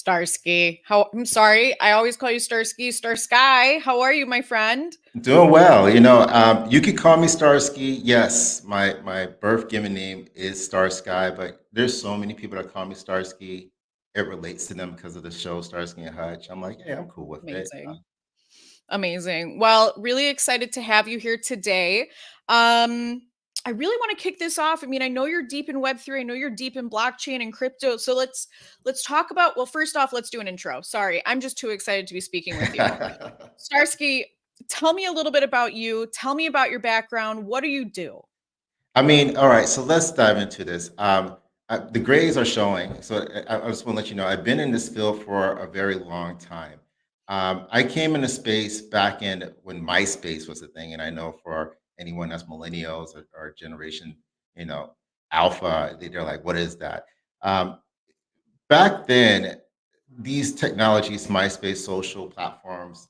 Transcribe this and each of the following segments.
Starsky. I'm sorry. I always call you Starsky. StarSky. How are you, my friend? Doing well. You could call me Starsky. Yes, my birth given name is Starsky, but there's so many people that call me Starsky. It relates to them because of the show Starsky and Hutch. I'm like, yeah, I'm cool with it. Amazing. Amazing. Well, really excited to have you here today. Um, I really want to kick this off. I mean, I know you're deep in Web3. I know you're deep in blockchain and crypto. So let's talk about, well, first off, let's do an intro. Sorry, I'm just too excited to be speaking with you. Starsky, tell me a little bit about you. Tell me about your background. What do you do? I mean, all right, so let's dive into this. The grades are showing. So I just want to let you know, I've been in this field for a very long time. I came into space back in when MySpace was a thing, and I know for anyone that's millennials or generation, you know, alpha, they're like, what is that? Um, Back then, these technologies, MySpace, social platforms,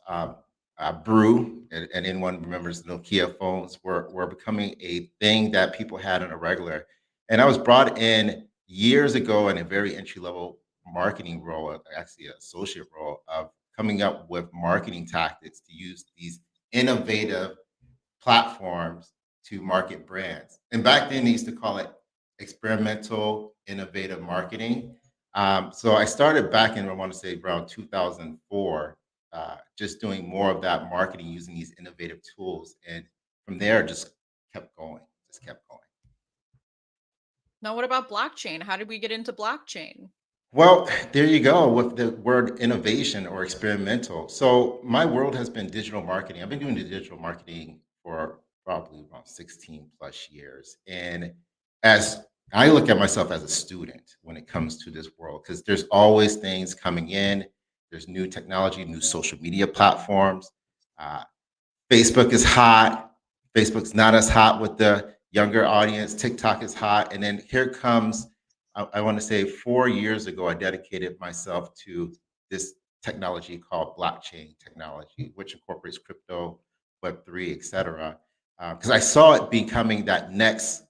Brew, and anyone remembers the Nokia phones, were becoming a thing that people had on a regular. And I was brought in years ago in a very entry level marketing role, actually an associate role, of coming up with marketing tactics to use these innovative platforms to market brands. And back then, they used to call it experimental innovative marketing. So I started back in, I want to say around 2004, just doing more of that marketing using these innovative tools. And from there, just kept going. Now, what about blockchain? How did we get into blockchain? Well, there you go with the word innovation or experimental. So my world has been digital marketing. I've been doing the digital marketing for probably around 16 plus years. And as I look at myself as a student when it comes to this world, because there's always things coming in. There's new technology, new social media platforms. Uh, Facebook is hot. Facebook's not as hot with the younger audience. TikTok is hot. And then here comes, I want to say 4 years ago, I dedicated myself to this technology called blockchain technology, which incorporates crypto, Web3, et cetera. Because I saw it becoming that next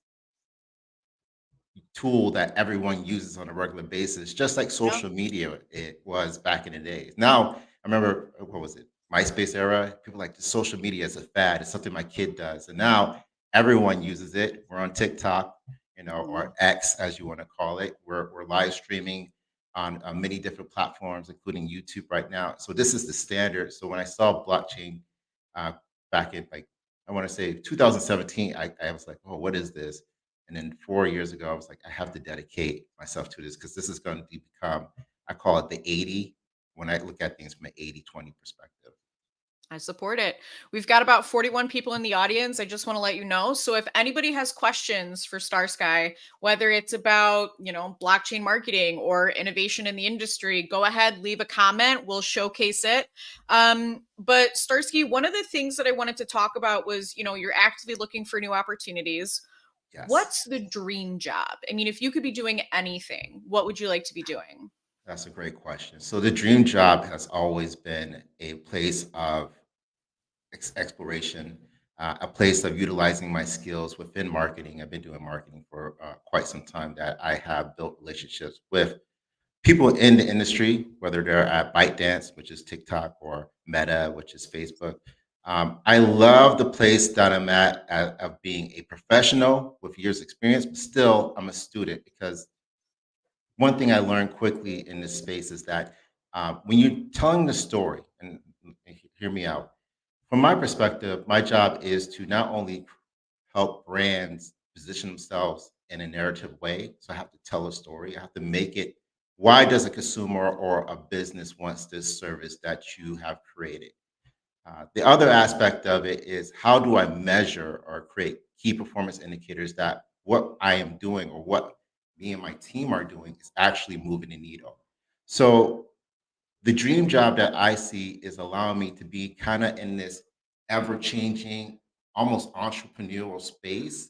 tool that everyone uses on a regular basis, just like Yep. social media it was back in the days. Now, I remember what was it? MySpace era. People like the social media is a fad. It's something my kid does, and now everyone uses it. We're on TikTok, Mhm. or X as you want to call it. We're live streaming on many different platforms, including YouTube right now. So this is the standard. So when I saw blockchain uh, back in like I want to say 2017, I was like, oh, what is this? And then 4 years ago, I was like, I have to dedicate myself to this because this is going to become, I call it the 80 when I look at things from an 80-20 perspective. I support it. We've got about 41 people in the audience. I just want to let you know. So if anybody has questions for StarSky, whether it's about, blockchain marketing or innovation in the industry, go ahead, leave a comment. We'll showcase it. But Starsky, one of the things that I wanted to talk about was, you're actively looking for new opportunities. Yes, What's the dream job? I mean, if you could be doing anything, what would you like to be doing? that's a great question. So the dream job has always been a place of exploration, a place of utilizing my skills within marketing. I've been doing marketing for quite some time that I have built relationships with people in the industry, whether they're at ByteDance, which is TikTok, or Meta, which is Facebook. I love the place that I'm at of being a professional with years experience, but still I'm a student because one thing I learned quickly in this space is that when you're telling the story, and hear me out, from my perspective, my job is to not only help brands position themselves in a narrative way. So I have to tell a story. I have to make it. Why does a consumer or a business wants this service that you have created? The other aspect of it is how do I measure or create key performance indicators that what I am doing or what me and my team are doing is actually moving the needle. So the dream job that I see is allowing me to be kind of in this ever changing, almost entrepreneurial space.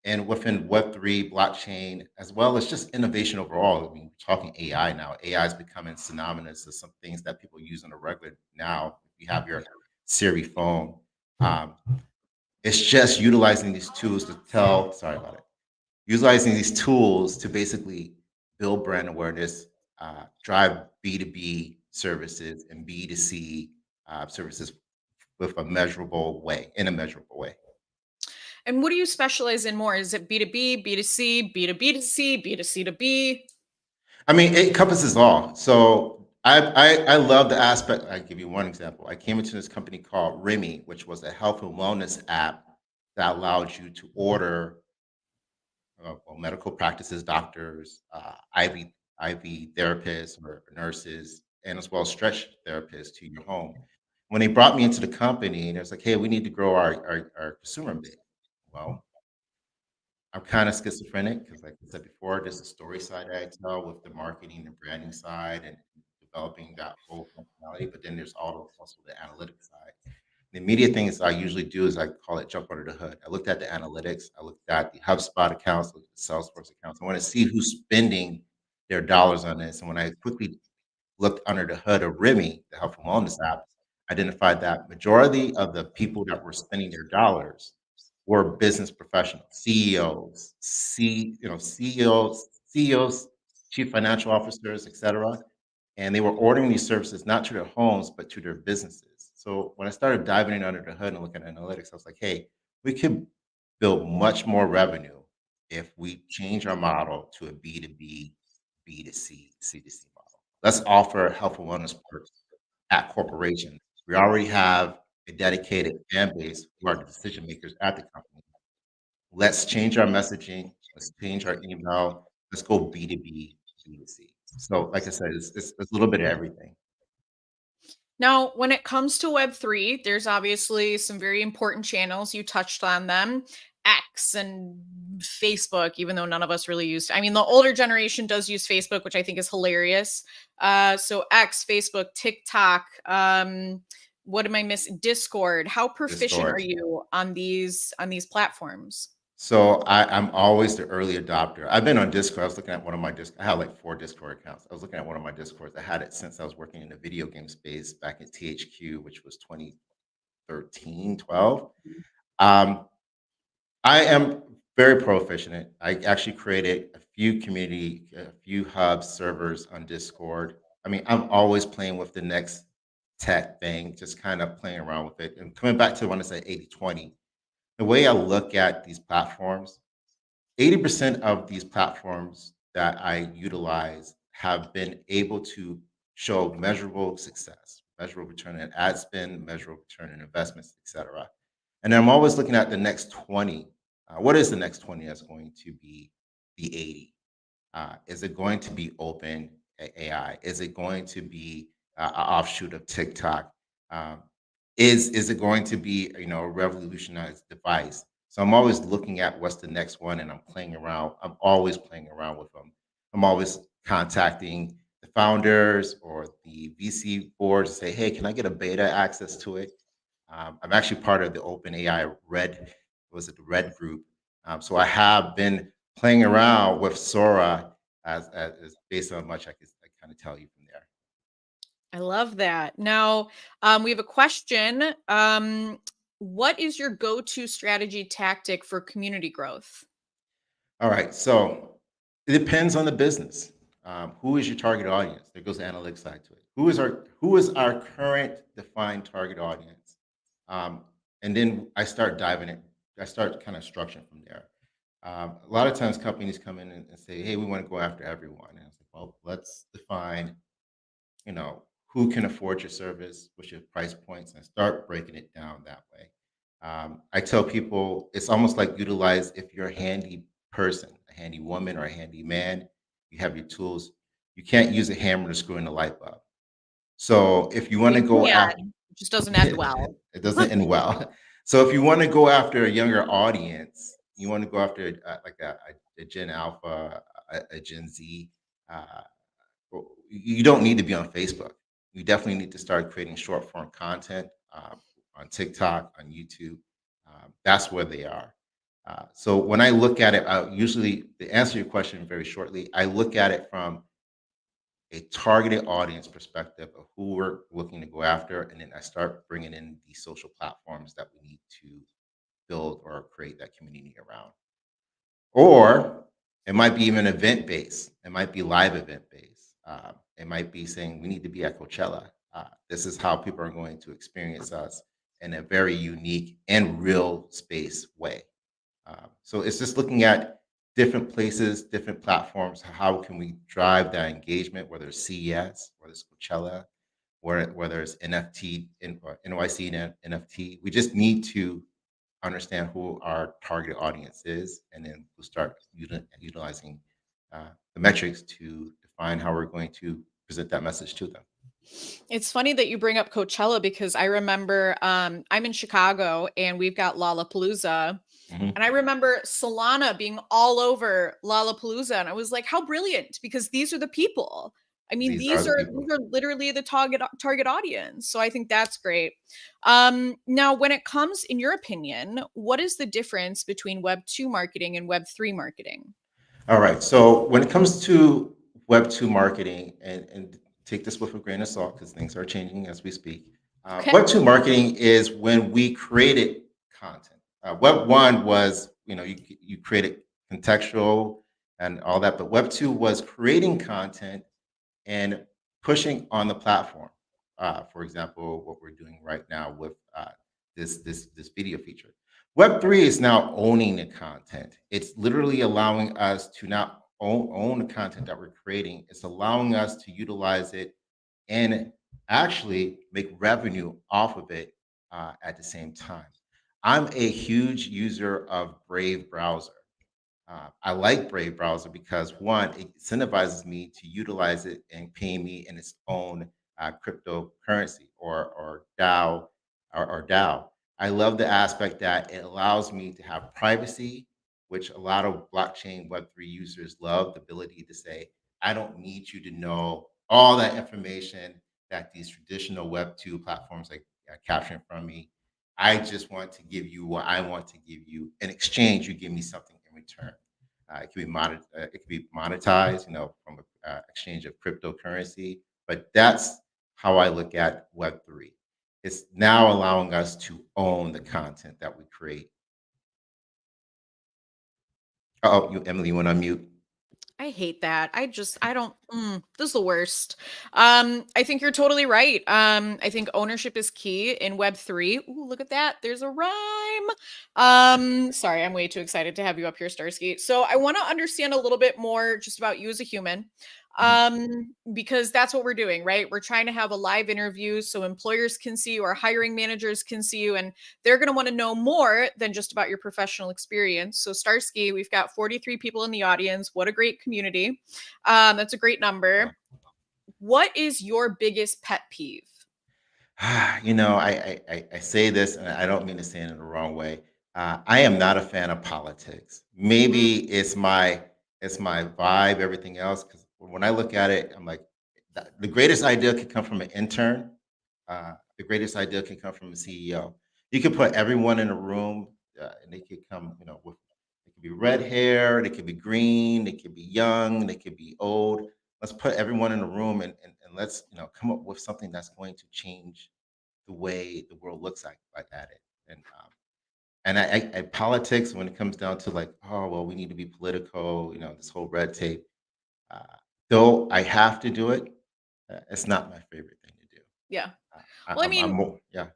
And within Web3, blockchain, as well as just innovation overall. I mean, we're talking AI now. AI is becoming synonymous to some things that people use on a regular now. If you have your Siri phone, um, it's just utilizing these tools to sorry about it, utilizing these tools to basically build brand awareness, drive B2B services and B2C services with a measurable way, in a measurable way. And what do you specialize in more? Is it B2B, B2C, B2B to C, B2C to B? I mean, it encompasses all. So I love the aspect. I give you one example. I came into this company called Remy, which was a health and wellness app that allowed you to order well, medical practices, doctors, IV therapists or nurses, and as well as stretch therapists to your home. When they brought me into the company, it was like, hey, we need to grow our consumer base. Well, I'm kind of schizophrenic because, like I said before, there's a story side that I tell with the marketing and branding side and developing that whole functionality. But then there's also the analytics side. The immediate things I usually do is I call it jump under the hood. I looked at the analytics, I looked at the HubSpot accounts, looked at the Salesforce accounts. I want to see who's spending their dollars on this. And when I quickly looked under the hood of Remy, the health and wellness app, identified that majority of the people that were spending their dollars were business professionals, CEOs, CEOs, chief financial officers, etc. And they were ordering these services not to their homes, but to their businesses. So when I started diving in under the hood and looking at analytics, I was like, hey, we could build much more revenue if we change our model to a B2B, B2C, C2C model. Let's offer health and wellness perks at corporations. We already have a dedicated fan base who are the decision makers at the company. Let's change our messaging. Let's change our email. Let's go B2B, B2C. So, like I said, it's a little bit of everything. Now, when it comes to Web3, there's obviously some very important channels. You touched on them, X and Facebook, even though none of us really used. I mean, the older generation does use Facebook, which I think is hilarious. So X, Facebook, TikTok. What am I missing? Discord. How proficient are Discord. you on these platforms? So I'm always the early adopter. I've been on Discord. I was looking at one of my I had like 4 Discord accounts. I was looking at one of my Discords. I had it since I was working in the video game space back at THQ, which was 2013, 12. Um, I am very proficient. I actually created a few hub servers on Discord. I mean, I'm always playing with the next tech thing, just kind of playing around with it. And coming back to when I said 80/20, the way I look at these platforms, 80% of these platforms that I utilize have been able to show measurable success, measurable return on ad spend, measurable return on investments, etc. And I'm always looking at the next 20. What is the next 20 that's going to be the 80? Is it going to be open AI? Is it going to be an offshoot of TikTok? Um, is it going to be a revolutionized device? So I'm always looking at what's the next one, and I'm playing around. I'm always playing around with them. I'm always contacting the founders or the VC boards to say, "Hey, can I get a beta access to it?" I'm actually part of the Open AI Red, was it the Red group? So I have been playing around with Sora as based on much I kind of tell you from there. I love that. Now, we have a question. What is your go-to strategy tactic for community growth? All right, so it depends on the business. Who is your target audience? There goes the analytics side to it. Who is our current defined target audience? Um, and then I start diving in. I start kind of structuring from there. A lot of times companies come in and say, "Hey, we want to go after everyone." And I was like, "Well, let's define, who can afford your service, what's your price points, and start breaking it down that way." I tell people it's almost like utilize if you're a handy person, a handy woman or a handy man, you have your tools. You can't use a hammer to screw in a light bulb. So if you want You to go after, can, it just doesn't end well. it doesn't end well. So if you want to go after a younger audience, you want to go after like a Gen Alpha, a Gen Z. Uh, you don't need to be on Facebook. You definitely need to start creating short form content on TikTok, on YouTube. That's where they are. So when I look at it, usually to answer your question very shortly, I look at it from a targeted audience perspective of who we're looking to go after, and then I start bringing in the social platforms that we need to build or create that community around. Or it might be even event based. It might be live event based. It might be saying we need to be at Coachella. This is how people are going to experience us in a very unique and real space way. So it's just looking at different places, different platforms. How can we drive that engagement, whether it's CES, whether it's Coachella, whether it's NFT or NYC and NFT. We just need to understand who our target audience is, and then we'll start utilizing the metrics to define how we're going to present that message to them. It's funny that you bring up Coachella because I remember I'm in Chicago and we've got Lollapalooza. Mhm. And I remember Solana being all over Lollapalooza. And I was like, how brilliant, because these are the people. I mean, These are the these people. are literally the target audience. So I think that's great. Now, when it comes, in your opinion, what is the difference between Web 2 marketing and Web 3 marketing? All right. So when it comes to Web 2 marketing, and take this with a grain of salt because things are changing as we speak. Okay. Web 2 marketing is when we created content. Web 1 was, you created contextual and all that, but Web 2 was creating content and pushing on the platform. For example, what we're doing right now with this video feature. Web 3 is now owning the content. It's literally allowing us to not own the content that we're creating. It's allowing us to utilize it and actually make revenue off of it at the same time. I'm a huge user of Brave browser. I like Brave browser because one, it incentivizes me to utilize it and pay me in its own cryptocurrency or DAO or DAO. I love the aspect that it allows me to have privacy, which a lot of blockchain Web3 users love the ability to say, I don't need you to know all that information that these traditional Web2 platforms are capturing from me. I just want to give you what I want to give you. In exchange, you give me something in return. It could be monetized, from an exchange of cryptocurrency. But that's how I look at Web 3. It's now allowing us to own the content that we create. Oh, Emily, you want to unmute? I hate that. I don't, this is the worst. I think you're totally right. I think ownership is key in Web 3. Ooh, look at that. There's a rhyme. Sorry, I'm way too excited to have you up here, Starsky. So I want to understand a little bit more just about you as a human. Mhm. Because that's what we're doing, right? We're trying to have a live interview so employers can see you or hiring managers can see you, and they're going to want to know more than just about your professional experience. So, Starsky, we've got 43 people in the audience. What a great community. That's a great Well, number. What is your biggest pet peeve? I say this, and I don't mean to say it in the wrong way. I am not a fan of politics. Mm, Maybe it's my vibe, everything else. Because when I look at it, I'm like, the greatest idea could come from an intern. The greatest idea can come from a CEO. You could put everyone in a room, and they could come, with they could be red hair, they could be green, they could be young, they could be old. Let's put everyone in a room and let's come up with something that's going to change the way the world looks like at it. And politics, when it comes down to like, oh well, we need to be political, this whole red tape. Uh, though I have to do it, it's not my favorite thing to do. yeah. Well, I I'm mean, more, yeah.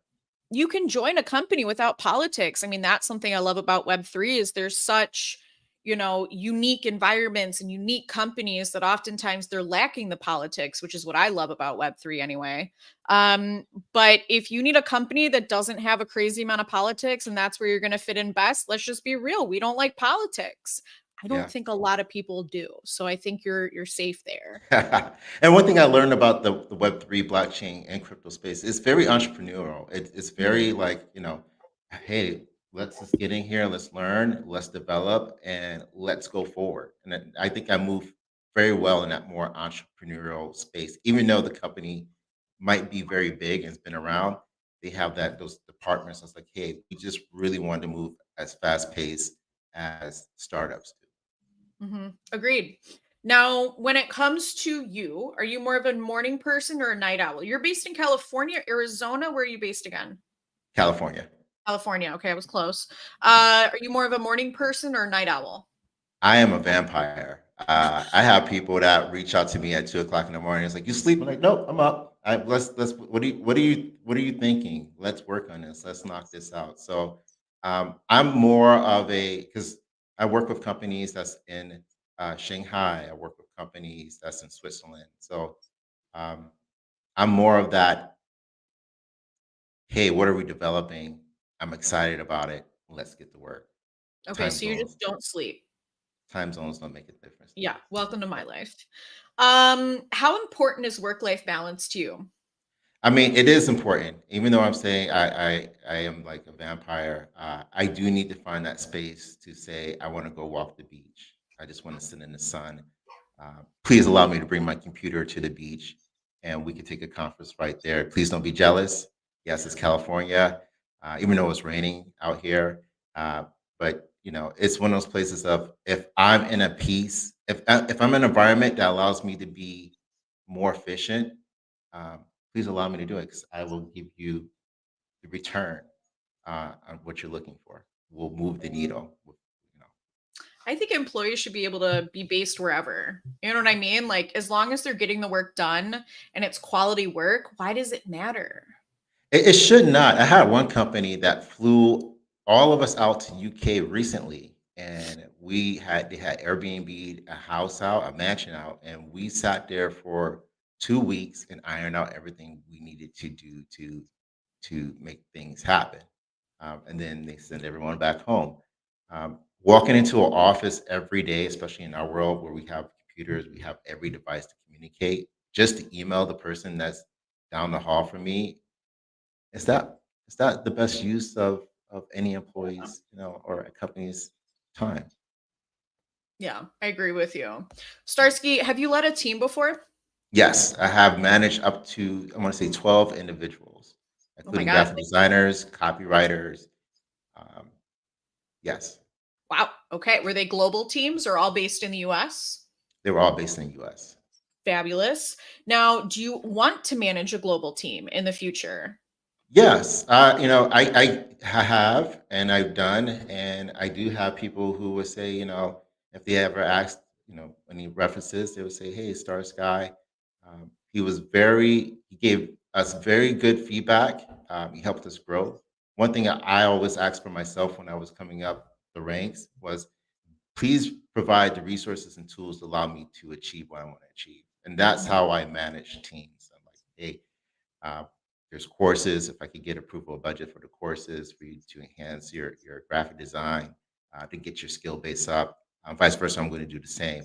you can join a company without politics. I mean, that's something I love about Web 3 is there's such, unique environments and unique companies that oftentimes they're lacking the politics, which is what I love about Web 3 anyway. But if you need a company that doesn't have a crazy amount of politics and that's where you're going to fit in best, let's just be real. We don't like politics. I don't Yeah. think a lot of people do. So I think you're safe there. And one thing I learned about the Web3 blockchain and crypto space is very entrepreneurial. It's Mhm. very like, hey, let's just get in here, let's learn, let's develop, and let's go forward. And I think I move very well in that more entrepreneurial space. Even though the company might be very big and has been around, they have those departments that's like, hey, we just really want to move as fast paced as startups do. Agreed. Now, when it comes to you, are you more of a morning person or a night owl? You're based in California, Arizona. Where are you based again? California. California. Okay, I was close. Mhm. Are you more of a morning person or a night owl? I am a vampire. I have people that reach out to me at 2 o'clock in the morning. It's like, you sleep? I'm like, nope, I'm up. Let's. What are you thinking? Let's work on this. Let's knock this out. So, I'm more of a because I work with companies that's in Shanghai. I work with companies that's in Switzerland. So, um, I'm more of that. Hey, what are we developing? I'm excited about it. Let's get to work. Okay, Time so you zones. just don't sleep. Time zones don't make a difference to Yeah, me. welcome to my life. How important is work-life balance to you? I mean, it is important. Even though I'm saying I am like a vampire, I do need to find that space to say I want to go walk the beach. I just want to sit in the sun. Please allow me to bring my computer to the beach, and we can take a conference right there. Please don't be jealous. Yes, it's California, even though it's raining out here. But it's one of those places of if I'm in a peace, if I'm in an environment that allows me to be more efficient. Um, Please allow me to do it because I will give you the return on what you're looking for. We'll move the needle. You know, I think employees should be able to be based wherever. You know what I mean? Like, as long as they're getting the work done and it's quality work, why does it matter? it should not. I had one company that flew all of us out to UK recently, and they had Airbnb a house out, a mansion out, and we sat there for 2 weeks and ironed out everything we needed to do to make things happen. And then they send everyone back home. Walking into an office every day, especially in our world where we have computers, we have every device to communicate. Just to email the person that's down the hall from me, is that the best use of any employees, or a company's time? Yeah, I agree with you. Starsky, have you led a team before? Yes, I have managed up to I want to say 12 individuals, Oh my including God. graphic designers, copywriters. Um, yes, Wow. Okay. Were they global teams or all based in the US? they were all based in the U.S. Fabulous. Now, do you want to manage a global team in the future? Yes, I have and I've done, and I do have people who would say, if they ever asked, any references, they would say, "Hey, Star Sky." He gave us very good feedback. He helped us grow. One thing I always asked for myself when I was coming up the ranks was, please provide the resources and tools to allow me to achieve what I want to achieve, and that's how I manage teams. I'm like, hey. Uh, there's courses. If I could get approval budget for the courses for you to enhance your graphic design, to get your skill base up, vice versa, I'm going to do the same.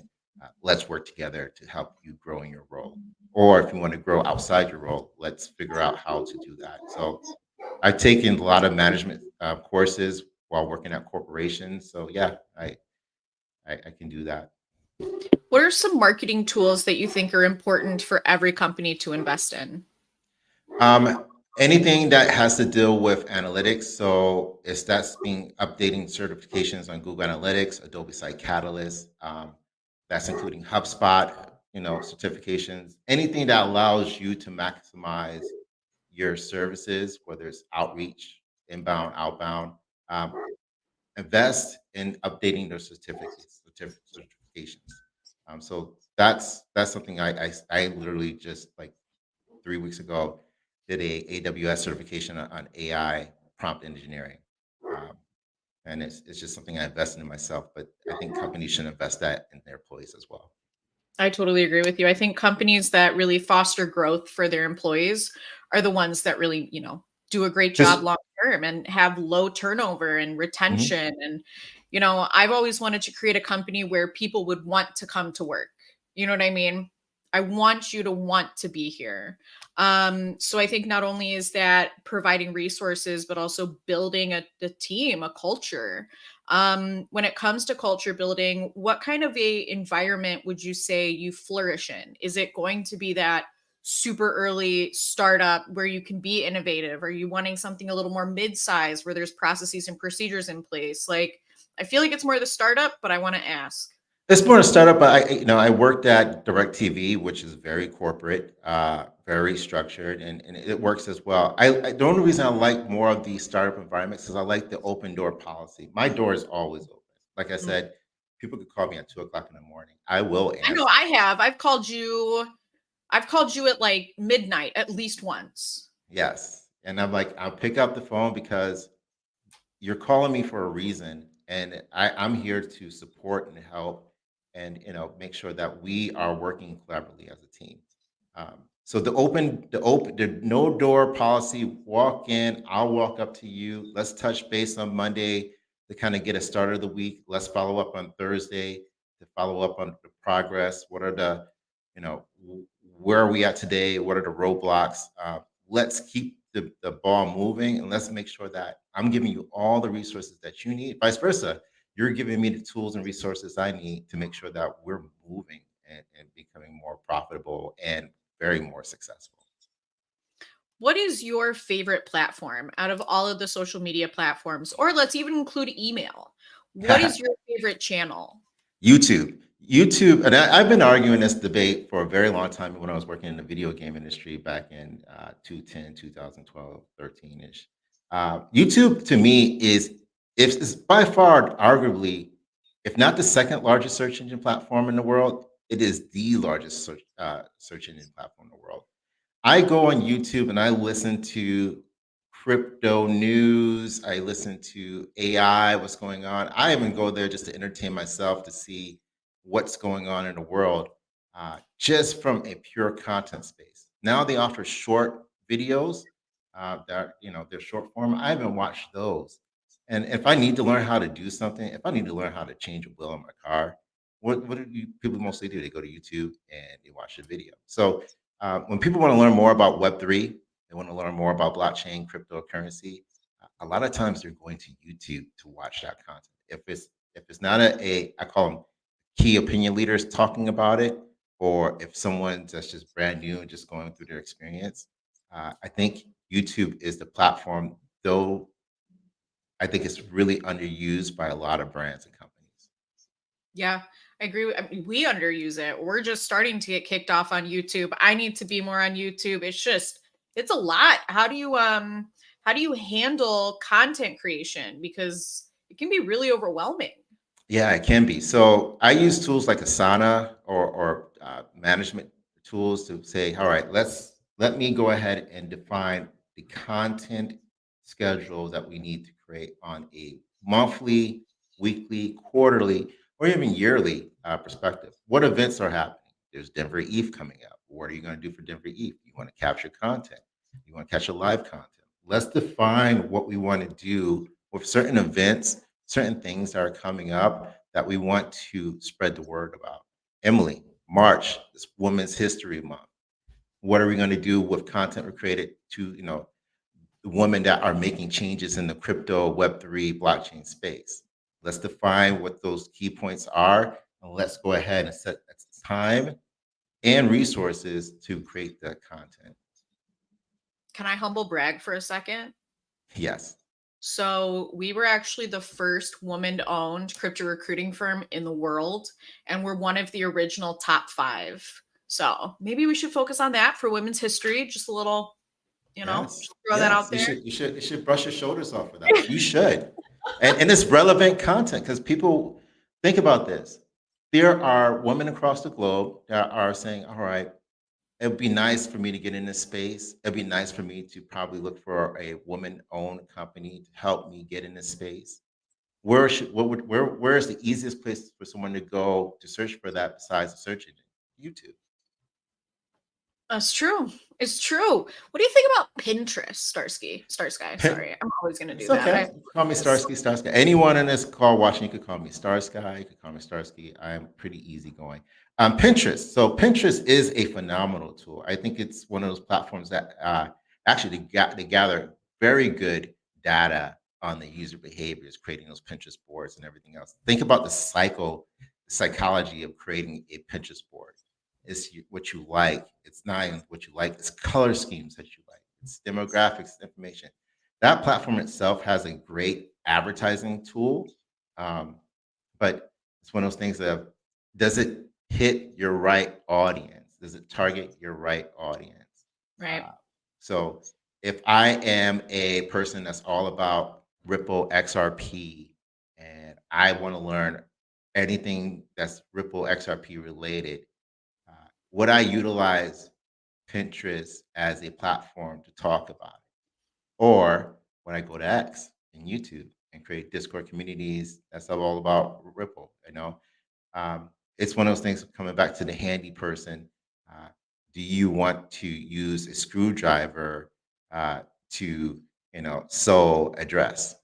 Let's work together to help you grow in your role. Or if you want to grow outside your role, let's figure out how to do that. So I've taken a lot of management courses while working at corporations. So yeah, I can do that. What are some marketing tools that you think are important for every company to invest in? Um, Anything that has to deal with analytics. So if that's being updating certifications on Google Analytics, Adobe Site Catalyst, that's including HubSpot, certifications, anything that allows you to maximize your services, whether it's outreach, inbound, outbound, um, invest in updating their certifications. So that's something I literally just like 3 weeks ago, did a AWS certification on AI prompt engineering. Um, and it's just something I invested in myself, but I think companies should invest that in their employees as well. I totally agree with you. I think companies that really foster growth for their employees are the ones that really, do a great job Because long term and have low turnover and retention. And, I've always wanted to create a company where people would want to come to work. You know what I mean? I want you to want to be here. So I think not only is that providing resources, but also building a team, a culture. When it comes to culture building, what kind of a environment would you say you flourish in? Is it going to be that super early startup where you can be innovative? Are you wanting something a little more mid-size where there's processes and procedures in place? Like, I feel like it's more the startup, but I want to ask. it's more a startup, but I worked at DirecTV, which is very corporate, very structured, and it works as well. The only reason I like more of the startup environments is I like the open door policy. My door is always open. Like I Mm, said, People could call me at 2 o'clock in the morning. I will I know answer. I have. I've called you at like midnight at least once. Yes. And I'm like, I'll pick up the phone because you're calling me for a reason, and I'm here to support and help, and make sure that we are working collaboratively as a team. So the no door policy. Walk in, I'll walk up to you. Let's touch base on Monday to kind of get a start of the week. Let's follow up on Thursday to follow up on the progress. What are the, where are we at today? What are the roadblocks? Let's keep the ball moving, and let's make sure that I'm giving you all the resources that you need. Vice versa, you're giving me the tools and resources I need to make sure that we're moving and becoming more profitable and very more successful. What is your favorite platform out of all of the social media platforms? Or let's even include email. What is your favorite channel? YouTube. YouTube, and I've been arguing this debate for a very long time when I was working in the video game industry back in 2012, 13-ish. YouTube to me is by far, arguably, if not the second largest search engine platform in the world, it is the largest search engine platform in the world. I go on YouTube and I listen to crypto news. I listen to AI, what's going on. I even go there just to entertain myself to see what's going on in the world, just from a pure content space. Now they offer short videos that they're short form. I haven't watched those. And if I need to learn how to do something, if I need to learn how to change a wheel in my car, what do people mostly do? They go to YouTube and they watch the video. So when people want to learn more about Web3, they want to learn more about blockchain, cryptocurrency. A lot of times they're going to YouTube to watch that content. If it's not I call them key opinion leaders talking about it, or if someone that's just brand new and just going through their experience, I think YouTube is the platform. Though I think it's really underused by a lot of brands and companies. Yeah, I agree. I mean, we underuse it. We're just starting to get kicked off on YouTube. I need to be more on YouTube. It's a lot. How do you handle content creation? Because it can be really overwhelming. Yeah, it can be. So I use tools like Asana or management tools to say, all right, let me go ahead and define the content schedule that we need to create on a monthly, weekly, quarterly, or even yearly perspective. What events are happening? There's Denver Eve coming up. What are you going to do for Denver Eve? You want to capture content. You want to catch a live content. Let's define what we want to do with certain events, certain things that are coming up that we want to spread the word about. Emily, March, this Women's History Month. What are we going to do with content we created to, the women that are making changes in the crypto Web3 blockchain space? Let's define what those key points are, and let's go ahead and set time and resources to create that content. Can I humble brag for a second? Yes. So we were actually the first woman-owned crypto recruiting firm in the world, and we're one of the original top 5. So maybe we should focus on that for women's history. Just a little, Yes. just throw that Yes. out You there. should you should you should brush your shoulders off of that. You should. And it's relevant content because people think about this. There are women across the globe that are saying, all right, it would be nice for me to get in this space. It'd be nice for me to probably look for a woman-owned company to help me get in this space. Where is the easiest place for someone to go to search for that besides the search engine? YouTube. That's true. It's true. What do you think about Pinterest, Starsky? Sorry, I'm always gonna do It's that. okay. I You can call me apologize. Starsky, Starsky. Anyone in this call watching, you could call me Starsky. You could call me Starsky. I'm pretty easygoing. Pinterest. So Pinterest is a phenomenal tool. I think it's one of those platforms that actually they gather very good data on the user behaviors, creating those Pinterest boards and everything else. Think about the psychology of creating a Pinterest board. It's what you like. It's not even what you like. It's color schemes that you like. It's demographics, information. That platform itself has a great advertising tool, um, but it's one of those things that does it hit your right audience? Does it target your right audience? Right. Uh, so if I am a person that's all about Ripple XRP and I want to learn anything that's Ripple XRP related, would I utilize Pinterest as a platform to talk about it? Or would I go to X and YouTube and create Discord communities that's all about Ripple? It's one of those things coming back to the handy person. Uh, do you want to use a screwdriver to, sew a dress?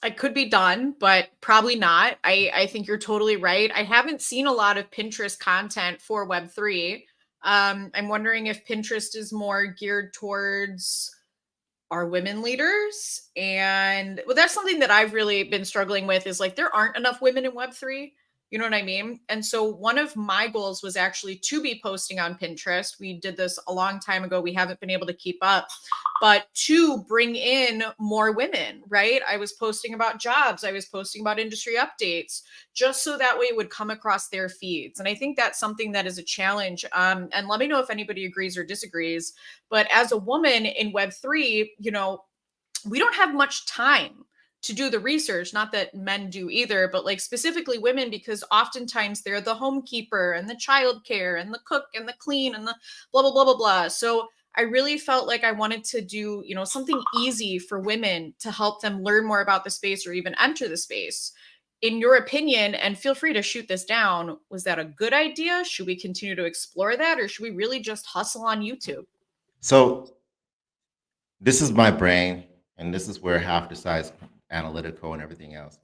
I could be done, but probably not. I think you're totally right. I haven't seen a lot of Pinterest content for Web3. I'm wondering if Pinterest is more geared towards are women leaders. And well, that's something that I've really been struggling with is like there aren't enough women in Web3. You know what I mean? And so one of my goals was actually to be posting on Pinterest. We did this a long time ago. We haven't been able to keep up, but to bring in more women, right? I was posting about jobs, I was posting about industry updates, just so that way it would come across their feeds. And I think that's something that is a challenge. And let me know if anybody agrees or disagrees. But as a woman in Web3, we don't have much time to do the research. Not that men do either, but like specifically women, because oftentimes they're the homekeeper and the childcare and the cook and the clean and the blah, blah, blah, blah, blah. So I really felt like I wanted to do, something easy for women to help them learn more about the space or even enter the space. In your opinion, and feel free to shoot this down, was that a good idea? Should we continue to explore that, or should we really just hustle on YouTube? So this is my brain, and this is where half decides analytical and everything else.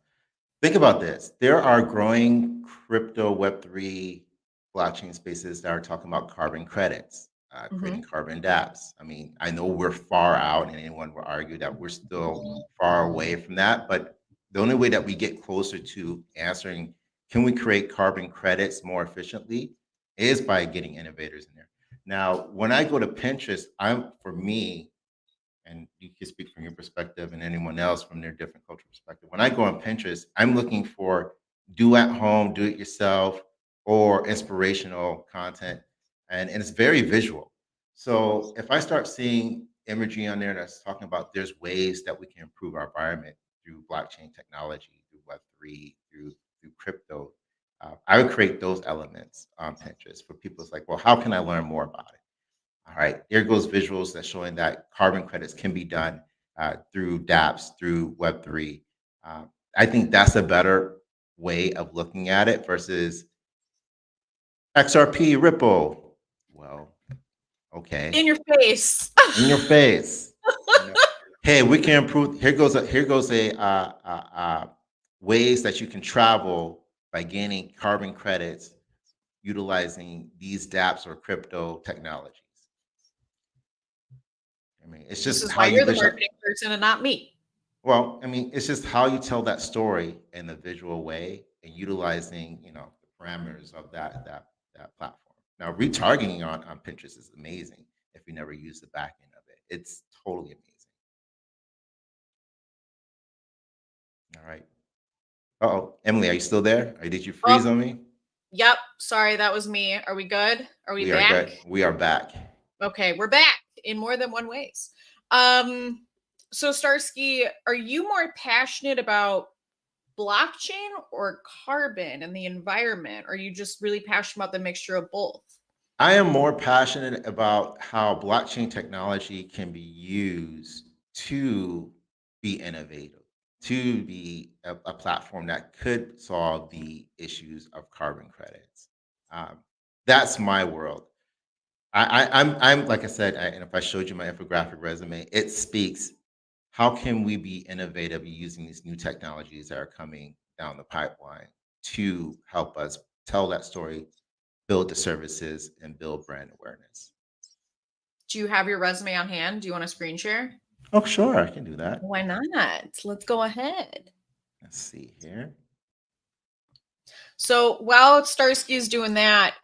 Think about this. There are growing crypto Web3 blockchain spaces that are talking about carbon credits, creating Mhm. carbon dApps. I mean, I know we're far out, and anyone will argue that we're still far away from that. But the only way that we get closer to answering, can we create carbon credits more efficiently, is by getting innovators in there. Now, when I go to Pinterest, for me, and you can speak from your perspective and anyone else from their different cultural perspective. When I go on Pinterest, I'm looking for do at home, do it yourself, or inspirational content. And it's very visual. So if I start seeing imagery on there that's talking about there's ways that we can improve our environment through blockchain technology, through Web3, through crypto, I would create those elements on Pinterest for people. It's like, well, how can I learn more about it? All right, there goes visuals that's showing that carbon credits can be done through dApps, through Web3. I think that's a better way of looking at it versus XRP, Ripple. Well, okay, In your face. in your face. You know, hey, we can improve. Here goes a ways that you can travel by gaining carbon credits utilizing these dApps or crypto technologies. I mean, it's This just is how why you you're the visual. marketing person and not me. Well, I mean, it's just how you tell that story in a visual way and utilizing, the parameters of that platform. Now, retargeting on Pinterest is amazing if you never use the back end of it. It's totally amazing. All right. Uh-oh, Emily, are you still there? Or did you Oh, freeze on me? yep. Sorry, that was me. Are we good? Are we We are back? good. We are back. Okay, we're back in more than one ways. Um, so Starsky, are you more passionate about blockchain or carbon and the environment? Or are you just really passionate about the mixture of both? I am more passionate about how blockchain technology can be used to be innovative, to be a platform that could solve the issues of carbon credits. Um, that's my world. I'm like I said, and if I showed you my infographic resume, it speaks. How can we be innovative using these new technologies that are coming down the pipeline to help us tell that story, build the services, and build brand awareness? Do you have your resume on hand? Do you want to screen share? Oh, sure, I can do that. Why not? Let's go ahead. Let's see here. So while Starsky is doing that,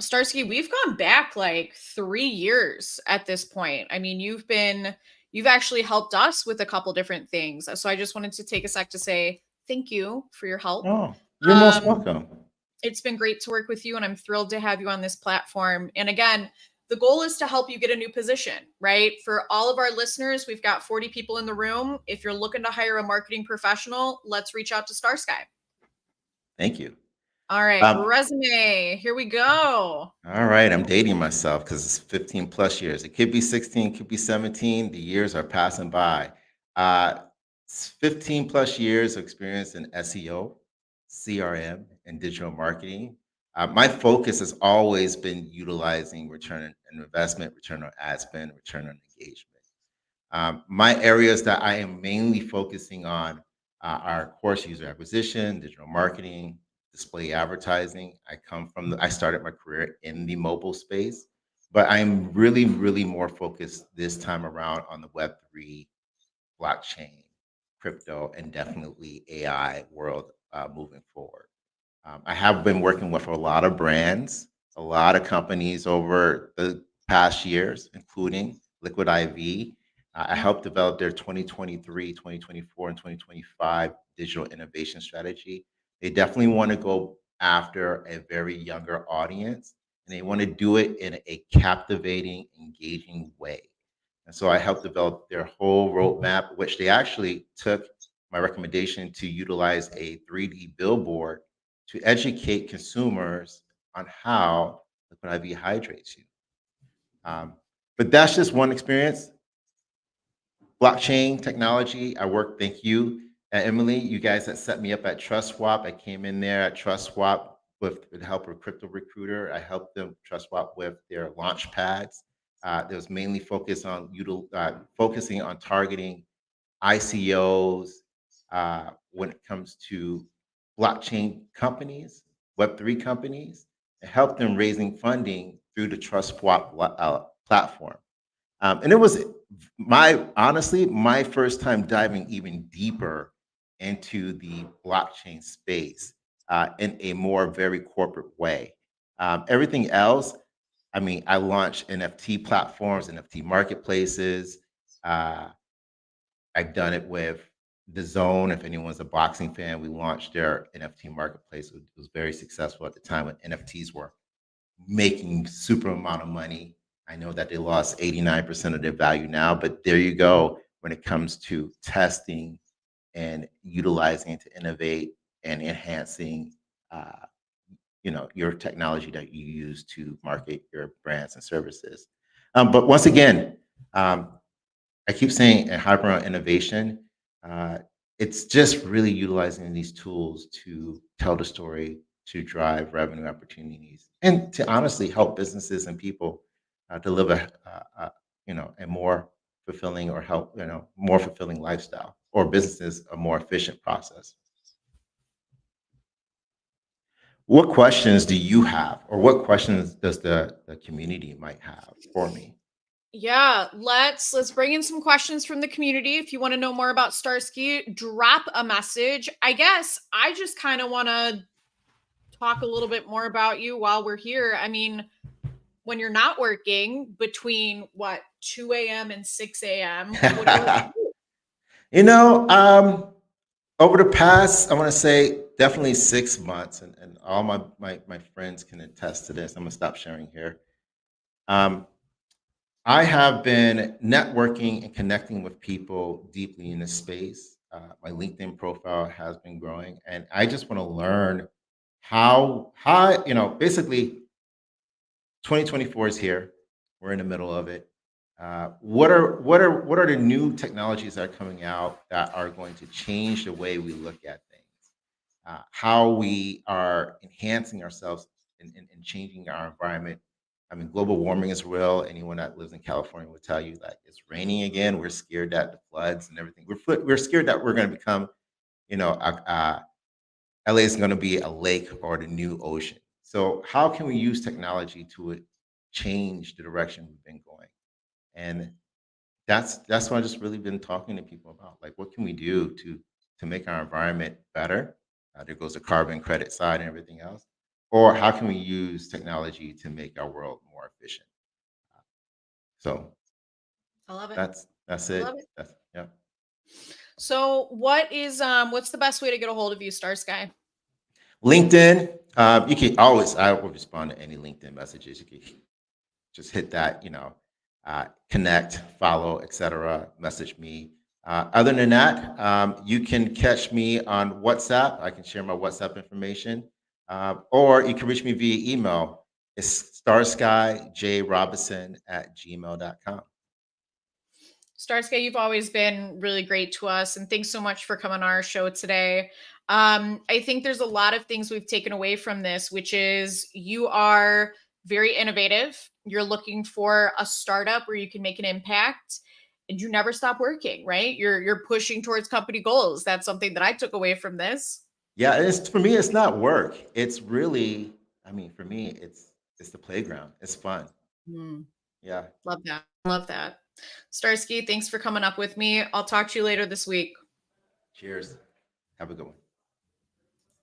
Starsky, we've gone back like 3 years at this point. I mean, you've actually helped us with a couple different things. So I just wanted to take a sec to say thank you for your help. Oh, you're most Um, welcome. it's been great to work with you, and I'm thrilled to have you on this platform. And again, the goal is to help you get a new position, right? For all of our listeners, we've got 40 people in the room. If you're looking to hire a marketing professional, let's reach out to StarSky. Thank you. All right, resume. Here we go. All right, I'm dating myself because it's 15 plus years. It could be 16, could be 17. The years are passing by. Uh, 15 plus years of experience in SEO, CRM, and digital marketing. My focus has always been utilizing return on investment, return on ad spend, return on engagement. My areas that I am mainly focusing on are, of course, user acquisition, digital marketing, display advertising. I started my career in the mobile space, but I'm really, really more focused this time around on the Web3, blockchain, crypto, and definitely AI world moving forward. I have been working with a lot of brands, a lot of companies over the past years, including Liquid IV. I helped develop their 2023, 2024, and 2025 digital innovation strategy. They definitely want to go after a very younger audience, and they want to do it in a captivating, engaging way. And so I helped develop their whole roadmap, which they actually took my recommendation to utilize a 3D billboard to educate consumers on how liquid IV hydrates you. But that's just one experience. Blockchain technology, I work, thank you, Emily. You guys that set me up at Trust Swap. I came in there at Trust Swap with the help of Crypto Recruiter. I helped them Trust Swap with their launch pads. That was mainly focusing on targeting ICOs when it comes to blockchain companies, Web3 companies, and help them raising funding through the Trust Swap platform. And it was my first time diving even deeper into the blockchain space in a more very corporate way. Everything else, I mean, I launched NFT platforms, NFT marketplaces. Uh, I've done it with the Zone. If anyone's a boxing fan, we launched their NFT marketplace. It was very successful at the time when NFTs were making super amount of money. I know that they lost 89% of their value now, but there you go when it comes to testing and utilizing to innovate and enhancing your technology that you use to market your brands and services. But once again, I keep saying and hyper on innovation. Uh, it's just really utilizing these tools to tell the story, to drive revenue opportunities, and to honestly help businesses and people deliver, a more fulfilling or help, more fulfilling lifestyle, or businesses a more efficient process. What questions do you have, or what questions does the community might have for me? Yeah, let's bring in some questions from the community. If you want to know more about Starsky, drop a message. I guess I just kind of want to talk a little bit more about you while we're here. I mean, when you're not working between what 2 a.m. and 6 a.m., what do you like to do? You know, over the past, I want to say definitely 6 months, and all my friends can attest to this. I'm gonna stop sharing here. Um, I have been networking and connecting with people deeply in this space. My LinkedIn profile has been growing, and I just want to learn how basically 2024 is here. We're in the middle of it. What are the new technologies that are coming out that are going to change the way we look at things? How we are enhancing ourselves and changing our environment. I mean, global warming is real. Anyone that lives in California will tell you that it's raining again. We're scared that the floods and everything. We're scared that we're going to become, you know, LA is going to be a lake or the new ocean. So how can we use technology to change the direction we've been going? And that's what I just really been talking to people about. Like, what can we do to make our environment better? There goes the carbon credit side and everything else. Or how can we use technology to make our world more efficient? So I love it. that's I love it. it. That's yeah. So, what's the best way to get a hold of you, Starsky? LinkedIn. You can always I will respond to any LinkedIn messages. You can just hit that, connect, follow, etc. Message me. Other than that, you can catch me on WhatsApp. I can share my WhatsApp information, or you can reach me via email. It's starskyjrobinson@gmail.com. Starsky, you've always been really great to us, and thanks so much for coming on our show today. I think there's a lot of things we've taken away from this, which is you are very innovative. You're looking for a startup where you can make an impact, and you never stop working. Right? You're pushing towards company goals. That's something that I took away from this. Yeah, it's for me. It's not work. It's really, I mean, for me, it's the playground. It's fun. Mm, Yeah. love that. Love that. Starsky, thanks for coming up with me. I'll talk to you later this week. Cheers. Have a good one.